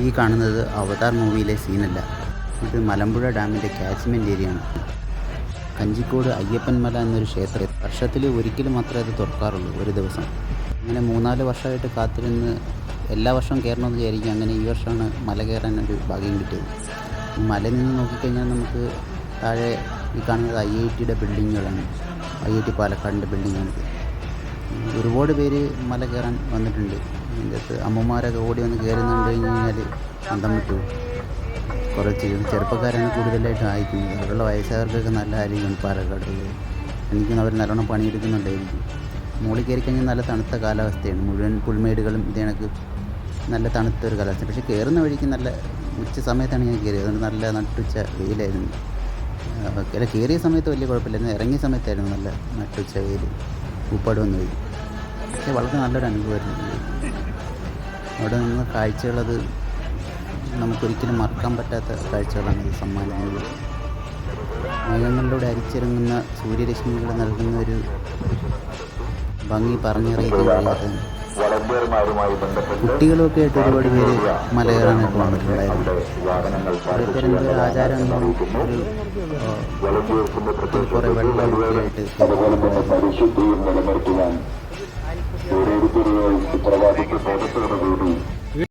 ഈ കാണുന്നത് അവതാർ മൂവിയിലെ സീനല്ല. ഇത് മലമ്പുഴ ഡാമിൻ്റെ ക്യാച്ച്മെൻറ്റ് ഏരിയയാണ്. കഞ്ചിക്കോട് അയ്യപ്പൻ മല എന്നൊരു ക്ഷേത്രം വർഷത്തിൽ ഒരിക്കലും മാത്രമേ അത് തുറക്കാറുള്ളൂ, ഒരു ദിവസം. അങ്ങനെ 3-4 വർഷമായിട്ട് കാത്തിരുന്ന് എല്ലാ വർഷവും കയറണമെന്ന് വിചാരിക്കും. അങ്ങനെ ഈ വർഷമാണ് മല കയറാനൊരു ഭാഗ്യം കിട്ടിയത്. ഈ മലയിൽ നിന്ന് നോക്കിക്കഴിഞ്ഞാൽ നമുക്ക് താഴെ ഈ കാണുന്നത് IITയുടെ ബിൽഡിങ്ങുകളാണ്. IIT പാലക്കാടിൻ്റെ ബിൽഡിങ്ങാണിത്. ഒരുപാട് പേര് മല കയറാൻ വന്നിട്ടുണ്ട്. ഇതിൻ്റെ അകത്ത് അമ്മമാരൊക്കെ ഓടി വന്ന് കയറുന്നുണ്ട് കഴിഞ്ഞാൽ അന്തം വിട്ടു. കുറച്ച് ചെറുപ്പക്കാരാണ് കൂടുതലായിട്ട് അയക്കുന്നത്. അവിടെയുള്ള വയസ്സായവർക്കൊക്കെ നല്ല ആരോഗ്യമാണ് പാലക്കാട്. എനിക്ക് അവർ നല്ലോണം പണിയെടുക്കുന്നുണ്ടായിരിക്കും. മുകളിൽ കയറി കഴിഞ്ഞാൽ നല്ല തണുത്ത കാലാവസ്ഥയാണ്. മുഴുവൻ പുൽമേടുകളും ഇത് കണക്ക് നല്ല തണുത്തൊരു കാലാവസ്ഥ. പക്ഷേ കയറുന്ന വഴിക്ക് നല്ല ഉച്ച സമയത്താണ് ഞാൻ കയറിയത്. അതുകൊണ്ട് നല്ല നട്ടുച്ച വെയിലായിരുന്നു. അല്ല, കയറിയ സമയത്ത് വലിയ കുഴപ്പമില്ലായിരുന്നു. ഇറങ്ങിയ സമയത്തായിരുന്നു നല്ല നട്ടുച്ച വെയിൽ, ഉപ്പാട് വന്ന് പോയി. പക്ഷേ വളരെ നല്ലൊരു അനുഭവമായിരുന്നു. അവിടെ നിന്ന് കാഴ്ചകളത് നമുക്കൊരിക്കലും മറക്കാൻ പറ്റാത്ത കാഴ്ചകളാണ് ഇത് സമ്മാനിക്കുന്നത്. മേഘങ്ങളിലൂടെ അരിച്ചിറങ്ങുന്ന സൂര്യരശ്മികൾ നൽകുന്ന ഒരു ഭംഗി പറഞ്ഞറിയിക്കാൻ കഴിയാത്തതാണ്. കുട്ടികളൊക്കെ ആയിട്ട് ഒരുപാട് പേര് മല കയറാനായിട്ട് വന്നിട്ടുണ്ടായിരുന്നു. കുറേ പേരെന്തൊരു ആചാരം ഒരു കുറേ വെള്ളമൊക്കെയായിട്ട് ഓരോരുത്തരെയും ഉത്തരവാദിത്വ ബോധത്തോടുകൂടി